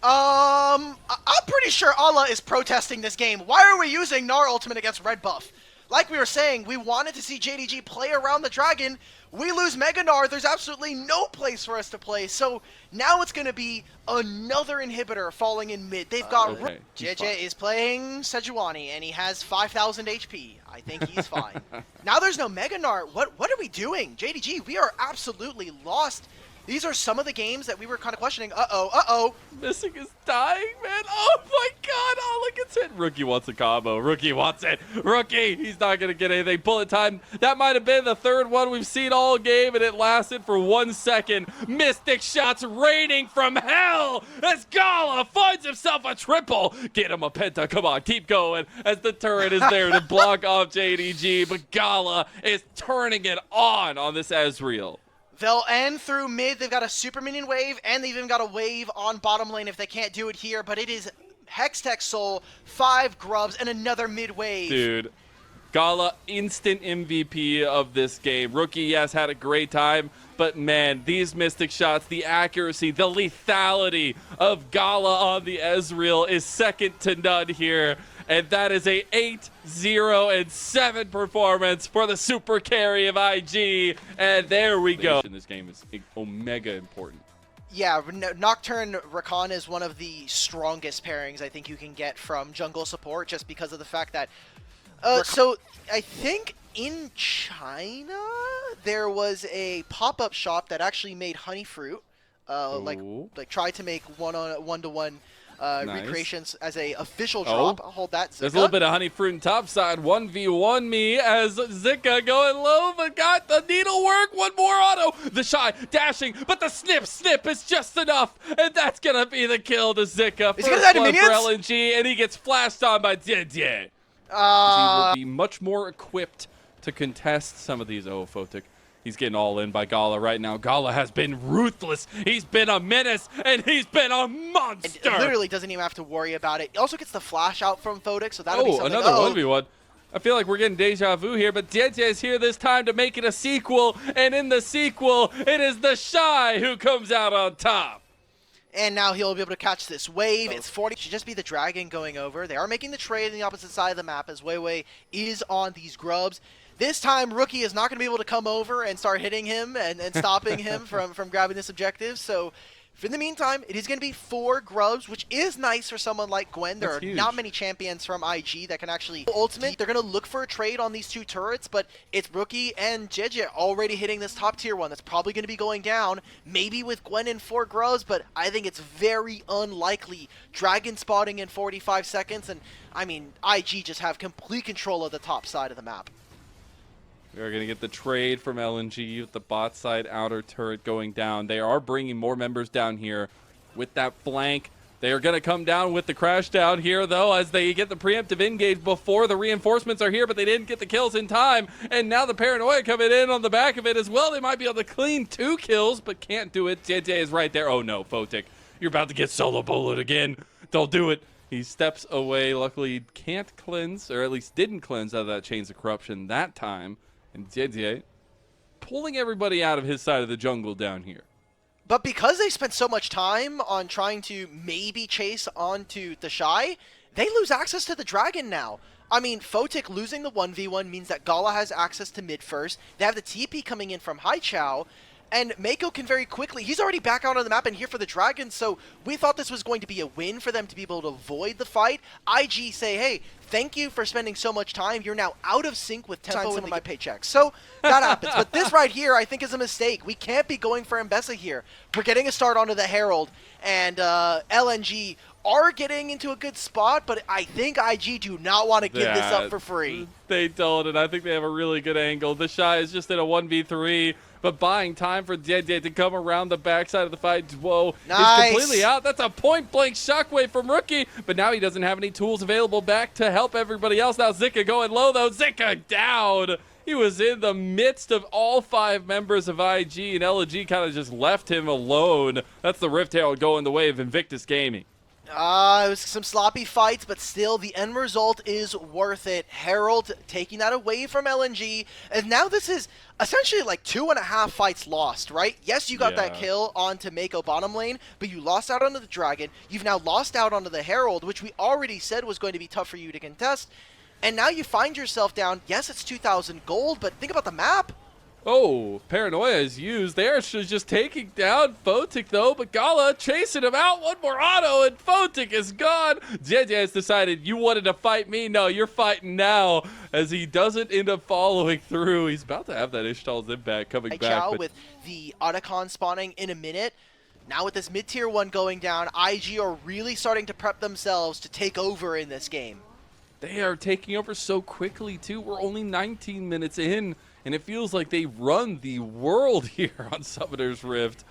I'm pretty sure Alla is protesting this game. Why are we using Gnar ultimate against red buff? Like we were saying, we wanted to see JDG play around the dragon. We lose Mega Gnar, there's absolutely no place for us to play. So now it's going to be another inhibitor falling in mid. They've got JJ is playing Sejuani, and he has 5,000 HP. I think he's fine. Now there's no Mega Gnar. What are we doing? JDG, we are absolutely lost. These are some of the games that we were kind of questioning. Missing is dying, man. Oh my God. Oh, look, it's hit. Rookie wants a combo. Rookie wants it. Rookie, he's not going to get anything. Bullet time. That might have been the 3rd one we've seen all game, and it lasted for 1 second. Mystic shots raining from hell as Gala finds himself a triple. Get him a penta. Come on, keep going as the turret is there to block off JDG, but Gala is turning it on this Ezreal. They'll end through mid. They've got a super minion wave, and they've even got a wave on bottom lane if they can't do it here. But it is Hextech Soul, 5 grubs, and another mid wave. Dude, Gala, instant MVP of this game. Rookie, yes, had a great time, but man, these Mystic shots, the accuracy, the lethality of Gala on the Ezreal is second to none here. And that is a 8-0-7 performance for the super carry of IG. And there we go. This game is omega important. Yeah, Nocturne Rakan is one of the strongest pairings I think you can get from jungle support, just because of the fact that... so, I think in China, there was a pop-up shop that actually made honey fruit. Like tried to make one-to-one nice. Recreations as a official drop. I'll hold that, Zika. There's a little bit of honey fruit in top side. 1v1 me as Zika going low, but got the needlework. One more auto. The shy dashing, but the snip is just enough. And that's going to be the kill to Zika. Is he going to die to minions? For LNG, and he gets flashed on by Didier. He will be much more equipped to contest some of these. Oh, Photic. He's getting all in by Gala right now. Gala has been ruthless. He's been a menace, and he's been a monster. And literally doesn't even have to worry about it. He also gets the flash out from Photic, so that'll be something. Another 1v1. I feel like we're getting deja vu here, but JJ is here this time to make it a sequel, and in the sequel, it is the Shy who comes out on top. And now he'll be able to catch this wave. It's 40. Should just be the dragon going over. They are making the trade on the opposite side of the map as Weiwei is on these grubs. This time, Rookie is not going to be able to come over and start hitting him and stopping him from grabbing this objective. So, in the meantime, it is going to be 4 grubs, which is nice for someone like Gwen. There are not many champions from IG that can actually ultimate. They're going to look for a trade on these 2 turrets, but it's Rookie and JJ already hitting this top tier one. That's probably going to be going down, maybe with Gwen in 4 grubs, but I think it's very unlikely. Dragon spotting in 45 seconds, and I mean, IG just have complete control of the top side of the map. We are going to get the trade from LNG with the bot side outer turret going down. They are bringing more members down here with that flank. They are going to come down with the crash down here, though, as they get the preemptive engage before the reinforcements are here, but they didn't get the kills in time. And now the paranoia coming in on the back of it as well. They might be able to clean 2 kills, but can't do it. JJ is right there. Oh, no, Photic. You're about to get solo bullet again. Don't do it. He steps away. Luckily, can't cleanse, or at least didn't cleanse out of that Chains of Corruption that time. And JJ pulling everybody out of his side of the jungle down here. But because they spent so much time on trying to maybe chase onto the Shy, they lose access to the dragon now. I mean, Photic losing the 1v1 means that Gala has access to mid first. They have the TP coming in from Haichao. And Mako can very quickly, he's already back out on the map and here for the dragon, so we thought this was going to be a win for them to be able to avoid the fight. IG say, hey, thank you for spending so much time. You're now out of sync with tempo and my paychecks. So that happens. But this right here, I think, is a mistake. We can't be going for Mbessa here. We're getting a start onto the Herald, and LNG are getting into a good spot, but I think IG do not want to give this up for free. They don't, and I think they have a really good angle. The Shy is just in a 1v3. But buying time for JJ to come around the backside of the fight. Whoa, nice. He's completely out. That's a point-blank shockwave from Rookie. But now he doesn't have any tools available back to help everybody else. Now Zika going low, though. Zika down. He was in the midst of all 5 members of IG, and LG kind of just left him alone. That's the Rift Herald going the way of Invictus Gaming. It was some sloppy fights, but still the end result is worth it. Herald taking that away from LNG, and now this is essentially like 2.5 fights lost, right? Yes, you got that kill onto Mako bottom lane, but you lost out onto the Dragon. You've now lost out onto the Herald, which we already said was going to be tough for you to contest, and now you find yourself down. Yes, it's 2,000 gold, but think about the map. Oh, Paranoia is used. They're actually just taking down Photic, though, but Gala chasing him out. One more auto, and Photic is gone. JJ has decided, you wanted to fight me? No, you're fighting now, as he doesn't end up following through. He's about to have that Ishtal's impact coming back. With the Otacon spawning in a minute. Now with this mid-tier 1 going down, IG are really starting to prep themselves to take over in this game. They are taking over so quickly, too. We're only 19 minutes in, and it feels like they run the world here on Summoner's Rift.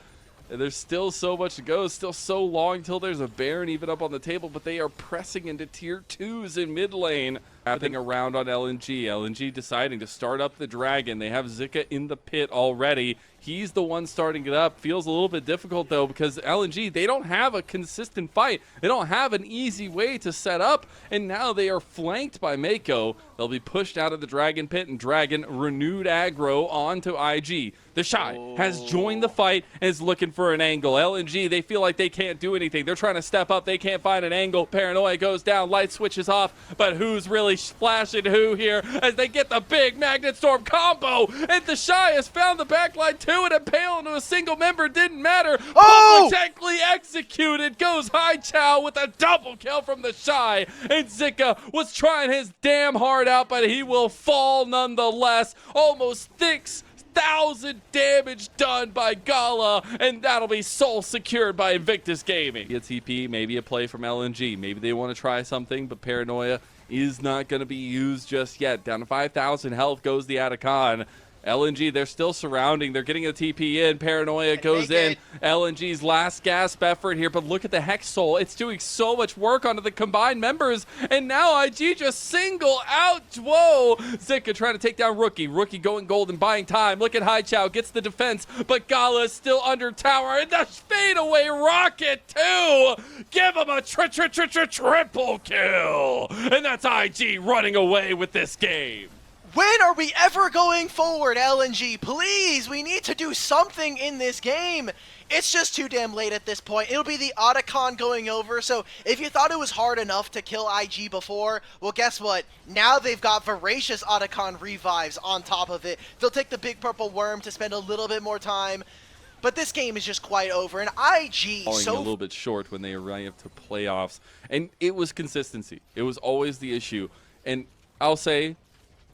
And there's still so much to go. It's still so long till there's a Baron even up on the table, but they are pressing into tier 2s in mid lane. wrapping around on LNG. LNG deciding to start up the Dragon. They have Zika in the pit already. He's the one starting it up. Feels a little bit difficult, though, because LNG, they don't have a consistent fight. They don't have an easy way to set up, and now they are flanked by Mako. They'll be pushed out of the Dragon pit, and Dragon renewed aggro onto IG. The Shy has joined the fight and is looking for an angle. LNG, they feel like they can't do anything. They're trying to step up. They can't find an angle. Paranoia goes down. Light switches off, but who's really splashing who here as they get the big Magnet Storm combo, and the Shy has found the backline too, and impale into a single member. Didn't matter. Oh! Technically executed. Goes High Chow with a double kill from the Shy, and Zika was trying his damn heart out, but he will fall nonetheless. Almost 6,000 damage done by Gala, and that'll be soul secured by Invictus Gaming. A TP, maybe a play from LNG. Maybe they want to try something, but Paranoia is not going to be used just yet. Down to 5,000 health goes the Atacon. LNG, they're still surrounding. They're getting a TP in. Paranoia goes in. LNG's last gasp effort here, but look at the Hex Soul. It's doing so much work onto the combined members, and now IG just single out. Whoa! Zika trying to take down Rookie. Rookie going golden, buying time. Look at High Chow, gets the defense, but Gala is still under tower, and the fadeaway rocket too! Give him a triple kill! And that's IG running away with this game. When are we ever going forward, LNG? Please, we need to do something in this game. It's just too damn late at this point. It'll be the Otacon going over, so if you thought it was hard enough to kill IG before, well, guess what? Now they've got Voracious Otacon revives on top of it. They'll take the big purple worm to spend a little bit more time, but this game is just quite over, and IG falling a little bit short when they arrive to playoffs, and it was consistency. It was always the issue, and I'll say,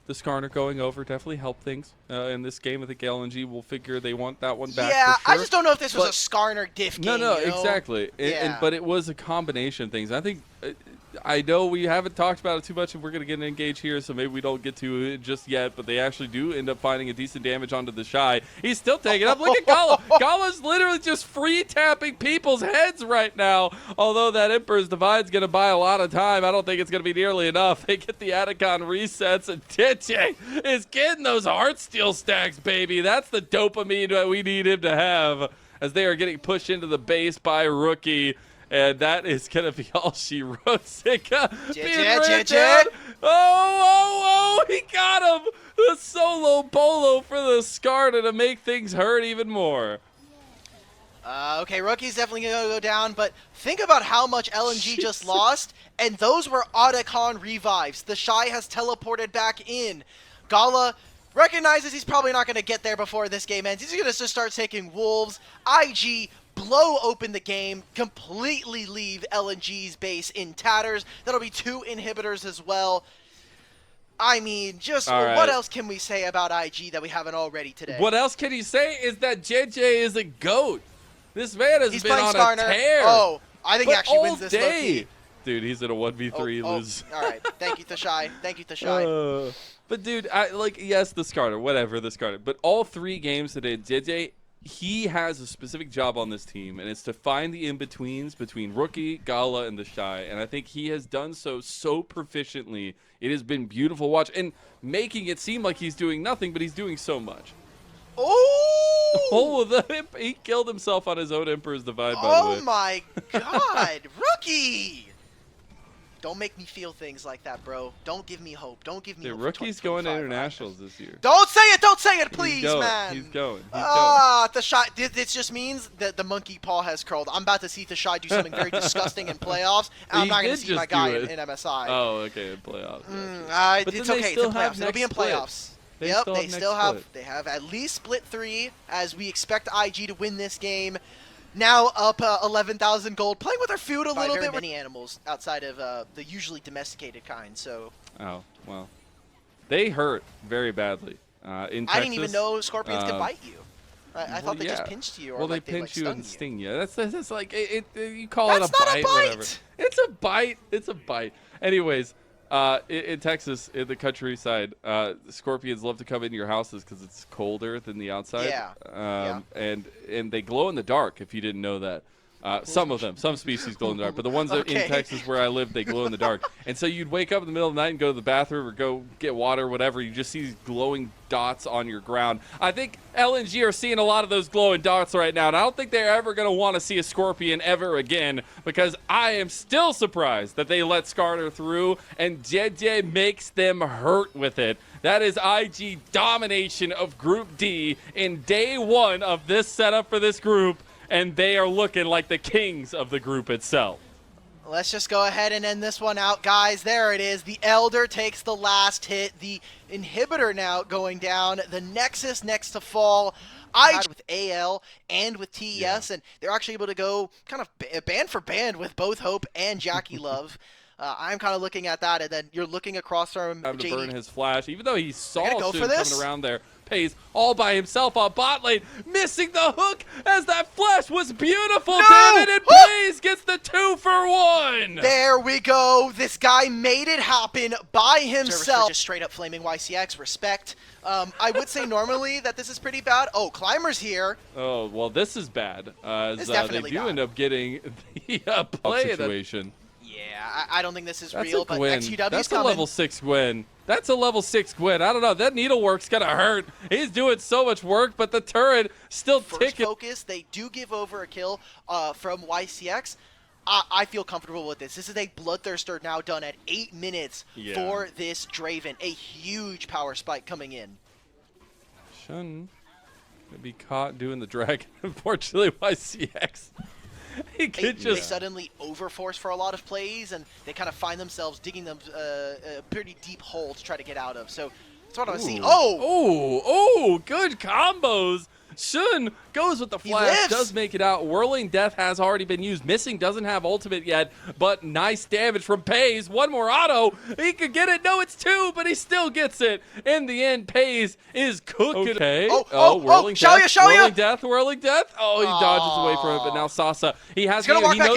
the Skarner going over definitely helped things in this game. I think LNG will figure they want that one back. Yeah, for sure. I just don't know if this was a Skarner diff game. No, you know? exactly. But it was a combination of things. I think I know we haven't talked about it too much, and we're going to get engaged here, so maybe we don't get to it just yet, but they actually do end up finding a decent damage onto the Shy. He's still taking up. Look at Gala. Gala's literally just free-tapping people's heads right now, although that Emperor's Divide's going to buy a lot of time. I don't think it's going to be nearly enough. They get the Atacon resets, and Titche is getting those Heartsteel stacks, baby. That's the dopamine that we need him to have as they are getting pushed into the base by Rookie. And that is going to be all she wrote. Zika being ran down. Oh, he got him. The solo bolo for the Skarner to make things hurt even more. Okay, Rookie's definitely going to go down, but think about how much LNG just lost, and those were Otacon revives. The Shy has teleported back in. Gala recognizes he's probably not going to get there before this game ends. He's going to just start taking wolves. IG blow open the game, completely leave LNG's base in tatters. That'll be 2 inhibitors as well. I mean, just what else can we say about IG that we haven't already today? What else can you say is that JJ is a GOAT. This man has been on Skarner. a tear. Oh, I think he actually wins this day. Dude, he's in a 1v3 lose. All right, thank you, Thashai. Thank you, Thashai. But dude, yes, the Skarner, whatever, the Skarner. But all 3 games today, JJ, he has a specific job on this team, and it's to find the in-betweens between Rookie, Gala, and the Shy. And I think he has done so proficiently. It has been beautiful to watch, and making it seem like he's doing nothing, but he's doing so much. He killed himself on his own Emperor's Divide, by the way. Oh my god, Rookie! Don't make me feel things like that, bro. Don't give me hope. Don't give me hope. Rookie's going to internationals this year. Don't say it, please, man. He's going. The Shy. This just means that the monkey paw has curled. I'm about to see the Shy do something very disgusting in playoffs, and I'm not going to see my guy in MSI. Oh, okay, in playoffs. It's okay. It's in playoffs. It'll be in playoffs. They have at least split 3, as we expect IG to win this game. Now up 11,000 gold, playing with our food a little bit. Many animals outside of the usually domesticated kind. So. Oh well, they hurt very badly. In Texas, I didn't even know scorpions could bite you. I thought they just pinched you, or well, like they pinch you and sting you. That's like you call it a bite, whatever. It's a bite. It's a bite. Anyways. In Texas, in the countryside, scorpions love to come into your houses because it's colder than the outside. Yeah. And they glow in the dark, if you didn't know that. Some of them, some species glow in the dark, but the ones that in Texas where I live, they glow in the dark. And so you'd wake up in the middle of the night and go to the bathroom or go get water or whatever. You just see these glowing dots on your ground. I think LNG are seeing a lot of those glowing dots right now, and I don't think they're ever going to want to see a Scorpion ever again, because I am still surprised that they let Skarner through, and JJ makes them hurt with it. That is IG domination of Group D in day one of this setup for this group, and they are looking like the kings of the group itself. Let's just go ahead and end this one out, guys. There it is. The Elder takes the last hit. The Inhibitor now going down. The Nexus next to fall. With AL and with TES, and they're actually able to go kind of band for band with both Hope and Jackie Love. I'm kind of looking at that, and then you're looking across from Time to JD. burn his flash, even though he saw go Shun for this? coming around there. Pays all by himself on bot lane, missing the hook as that flash was beautiful. No! Damn it, and Pays gets the 2-for-1. There we go. This guy made it happen by himself. Just straight up flaming YCX. Respect. I would say normally that this is pretty bad. Oh, Climber's here. Oh, well, this is bad. It's They definitely do bad. end up getting the play situation. Yeah, I don't think this is That's real, a but Gwen. XUW's That's a coming. level 6 Gwen. That's a level 6 Gwen. I don't know. That needlework's going to hurt. He's doing so much work, but the turret still First ticking. focus, they do give over a kill from YCX. I feel comfortable with this. This is a Bloodthirster now done at 8 minutes for this Draven. A huge power spike coming in. Shun gonna be caught doing the dragon. Unfortunately, YCX. He could They just. suddenly overforce for a lot of plays, and they kind of find themselves digging them a pretty deep hole to try to get out of. So that's what I was seeing. Oh, good combos. Shun goes with the flash, lives. does make it out. Whirling Death has already been used. Missing doesn't have ultimate yet, but nice damage from Pays. One more auto. He could get it. No, it's 2, but he still gets it. In the end, Pays is cooking. Okay. Whirling Death. Whirling Death. Oh, he dodges away from it, but now Sasa. He knows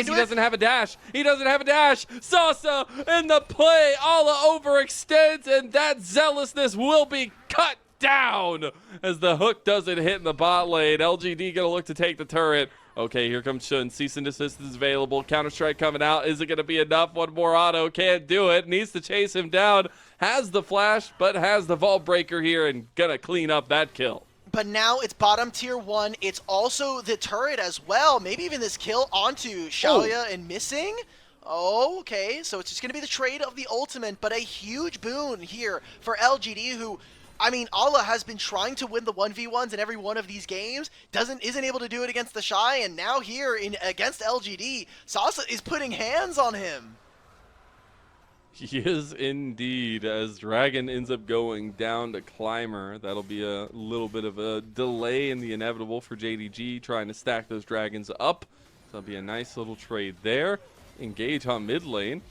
he doesn't have a dash. He doesn't have a dash. Sasa in the play. Alla overextends, and that zealousness will be cut down as the hook doesn't hit in the bot lane. LGD gonna look to take the turret. Okay, here comes Shun. Cease and desist is available. Counter-Strike coming out. Is it gonna be enough? One more auto. Can't do it. Needs to chase him down. Has the flash, but has the vault breaker here and gonna clean up that kill. But now it's bottom tier 1. It's also the turret as well. Maybe even this kill onto Shalia and Missing. Oh, okay. So it's just going to be the trade of the ultimate, but a huge boon here for LGD, who, I mean, Alla has been trying to win the 1v1s in every one of these games, isn't able to do it against the Shy, and now here against LGD, Sasa is putting hands on him. He is indeed, as Dragon ends up going down to Climber. That'll be a little bit of a delay in the inevitable for JDG, trying to stack those Dragons up. So that'll be a nice little trade there. Engage on mid lane.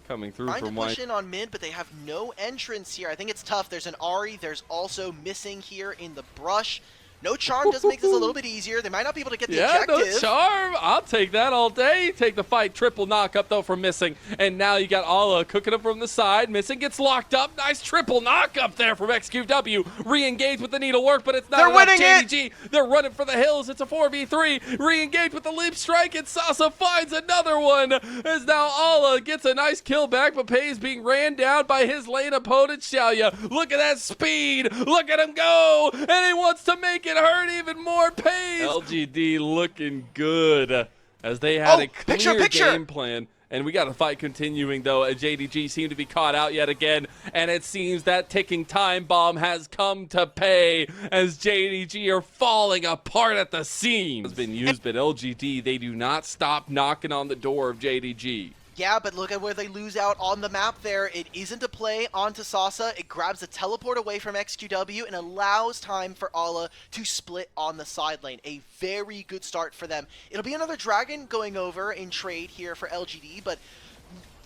Coming through Trying from to push in on mid, but they have no entrance here. I think it's tough. There's an Ahri. There's also Missing here in the brush. No Charm does make this a little bit easier. They might not be able to get the objective. No Charm. I'll take that all day. Take the fight. Triple knock up though for Missing. And now you got Alla cooking up from the side. Missing gets locked up. Nice triple knock up there from XQW. Re-engage with the needlework, but it's not They're enough. winning JDG, they're running for the hills. It's a 4v3. Re-engage with the leap strike, and Sasa finds another one. As now Alla gets a nice kill back, but Pays being ran down by his lane opponent, Shalia. Look at that speed. Look at him go. And he wants to make it hurt even more. Pays. LGD looking good as they had a clear game plan. And we got a fight continuing, though. JDG seemed to be caught out yet again. And it seems that ticking time bomb has come to pay as JDG are falling apart at the seams. Has been used, but LGD, they do not stop knocking on the door of JDG. Yeah, but look at where they lose out on the map there. It isn't a play onto Sasa. It grabs a teleport away from XQW and allows time for Alla to split on the side lane. A very good start for them. It'll be another Dragon going over in trade here for LGD, but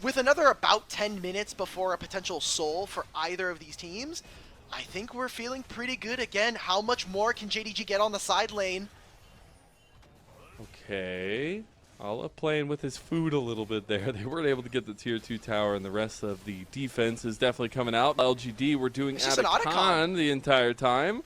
with another about 10 minutes before a potential soul for either of these teams, I think we're feeling pretty good. Again, how much more can JDG get on the side lane? Okay. Alla playing with his food a little bit there. They weren't able to get the tier 2 tower, and the rest of the defense is definitely coming out. LGD were doing Atacon the entire time.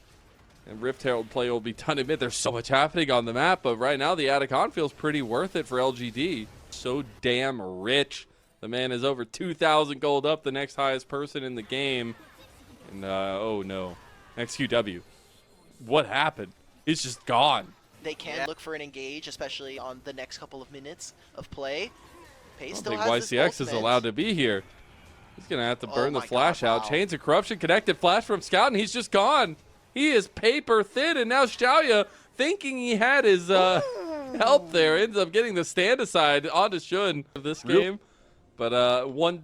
And Rift Herald play will be done in mid. There's so much happening on the map, but right now the Attic On feels pretty worth it for LGD. So damn rich. The man is over 2,000 gold up, the next highest person in the game. And, oh no. XQW. What happened? It's just gone. They can look for an engage, especially on the next couple of minutes of play. I Pace don't still think has this YCX is ultimate. allowed to be here. He's going to have to burn the my flash God, out. wow. Chains of Corruption connected. Flash from Scout, and he's just gone. He is paper thin, and now Xiaoya, thinking he had his help there, ends up getting the stand aside onto Shun of this game. But one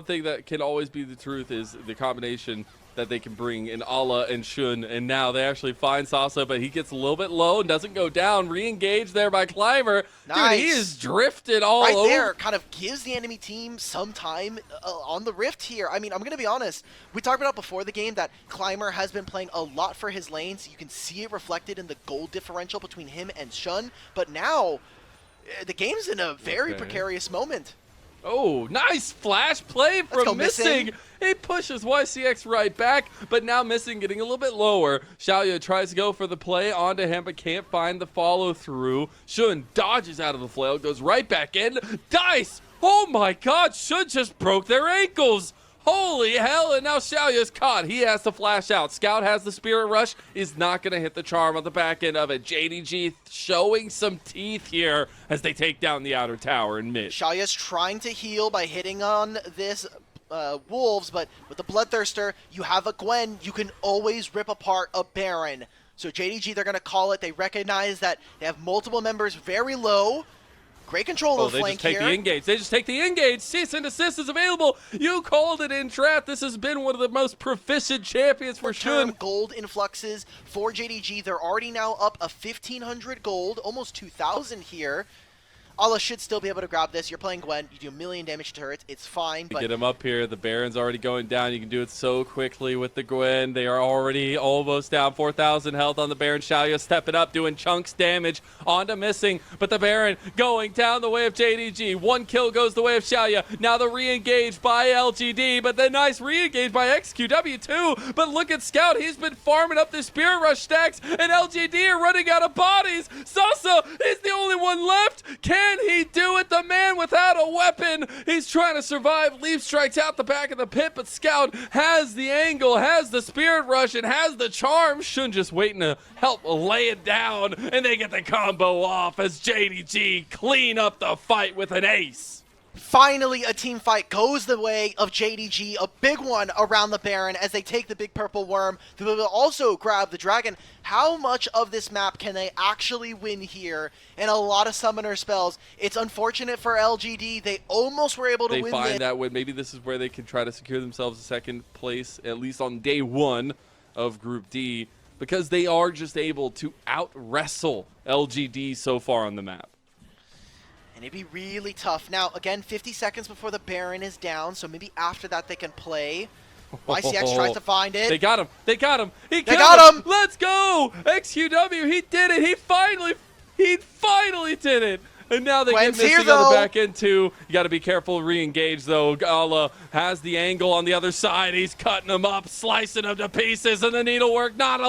thing that can always be the truth is the combination that they can bring in Ala and Shun, and now they actually find Sasa, but he gets a little bit low and doesn't go down. Re-engaged there by Climber. Nice. Dude, he is drifted all right over. there, kind of gives the enemy team some time on the Rift here. I mean, I'm going to be honest. We talked about before the game that Climber has been playing a lot for his lanes. You can see it reflected in the gold differential between him and Shun. But now, the game's in a very precarious moment. Oh, nice flash play from Missing. He pushes YCX right back, but now Missing getting a little bit lower. Xiaoya tries to go for the play onto him, but can't find the follow through. Shun dodges out of the flail, goes right back in. Dice! Oh my god, Shun just broke their ankles. Holy hell, and now Xiaoya's caught. He has to flash out. Scout has the Spirit Rush, is not going to hit the charm on the back end of it. JDG showing some teeth here as they take down the outer tower in mid. Xiaoya's trying to heal by hitting on this Wolves, but with the Bloodthirster, you have a Gwen. You can always rip apart a Baron. So JDG, they're going to call it. They recognize that they have multiple members very low. Great control of the flank here. They just take the engage. They just take the engage. Cease and desist is available. You called it in trap. This has been one of the most proficient champions for Shun. Gold influxes for JDG. They're already now up a 1,500 gold, almost 2,000 here. Ala should still be able to grab this. You're playing Gwen. You do 1 million damage to turrets. It's fine. But Get him up here. The Baron's already going down. You can do it so quickly with the Gwen. They are already almost down. 4,000 health on the Baron. Xiaoya stepping up, doing chunks damage onto Missing. But the Baron going down the way of JDG. 1 kill goes the way of Xiaoya. Now the re-engage by LGD. But the nice re-engage by XQW too. But look at Scout. He's been farming up the Spirit Rush stacks. And LGD are running out of bodies. Sasa is the only one left. Can he do it? The man without a weapon. He's trying to survive. Leaf strikes out the back of the pit, but Scout has the angle, has the Spirit Rush, and has the charm. Shun just waiting to help lay it down, and they get the combo off as JDG clean up the fight with an ace. Finally, a team fight goes the way of JDG, a big one around the Baron as they take the big purple worm. They will also grab the dragon. How much of this map can they actually win here? And a lot of summoner spells. It's unfortunate for LGD. They almost were able to win. They find that win. Maybe this is where they can try to secure themselves a second place, at least on day 1 of Group D, because they are just able to out-wrestle LGD so far on the map. And it'd be really tough. Now, again, 50 seconds before the Baron is down, so maybe after that they can play. YCX tries to find it. They got him. They got him. They got him. Let's go. XQW, he did it. He finally did it. And now they Gwen's get Missing here, on the though. back end, too. You got to be careful. Re-engage, though. Gala has the angle on the other side. He's cutting him up, slicing him to pieces, and the needlework not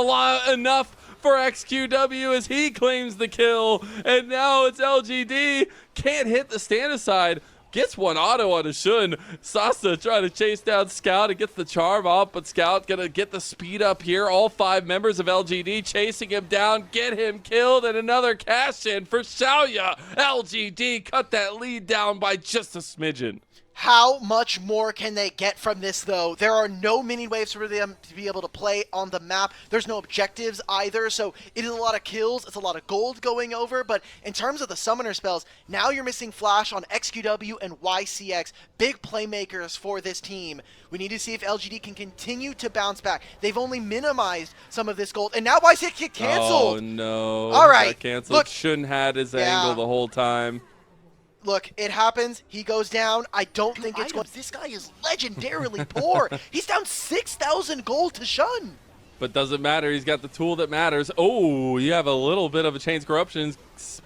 enough for XQW as he claims the kill. And now it's LGD. Can't hit the stand aside. Gets one auto on a Shun. Sasa trying to chase down Scout and gets the charm off, but Scout gonna get the speed up here. All 5 members of LGD chasing him down, get him killed, and another cash in for Xiaoya. LGD cut that lead down by just a smidgen. How much more can they get from this, though? There are no mini waves for them to be able to play on the map. There's no objectives either, so it is a lot of kills. It's a lot of gold going over, but in terms of the summoner spells, now you're missing Flash on XQW and YCX. Big playmakers for this team. We need to see if LGD can continue to bounce back. They've only minimized some of this gold, and now YCX get canceled. Oh, no. All right. Got canceled. Look. Shun had his angle the whole time. Look, it happens. He goes down. I don't think it's going. This guy is legendarily poor. He's down 6,000 gold to Shun. but doesn't matter. He's got the tool that matters. Oh, you have a little bit of a Chains Corruption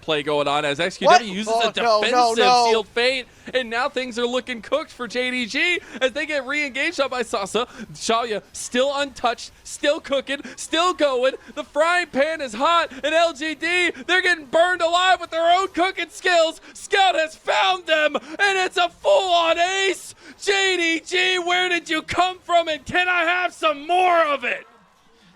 play going on as XQW What? uses Oh, a defensive no. Sealed Fate, and now things are looking cooked for JDG as they get re-engaged up by Sasa. Xayah still untouched, still cooking, still going. The frying pan is hot, and LGD, they're getting burned alive with their own cooking skills. Scout has found them, and it's a full-on ace. JDG, where did you come from, and can I have some more of it?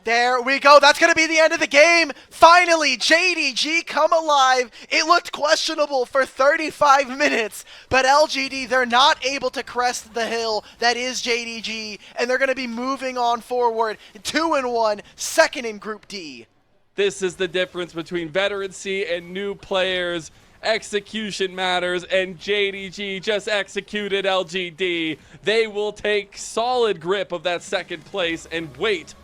There we go. That's going to be the end of the game. Finally, JDG come alive. It looked questionable for 35 minutes, but LGD, they're not able to crest the hill that is JDG, and they're going to be moving on forward. 2-1, second in Group D. This is the difference between veterancy and new players. Execution matters, and JDG just executed LGD. They will take solid grip of that second place and wait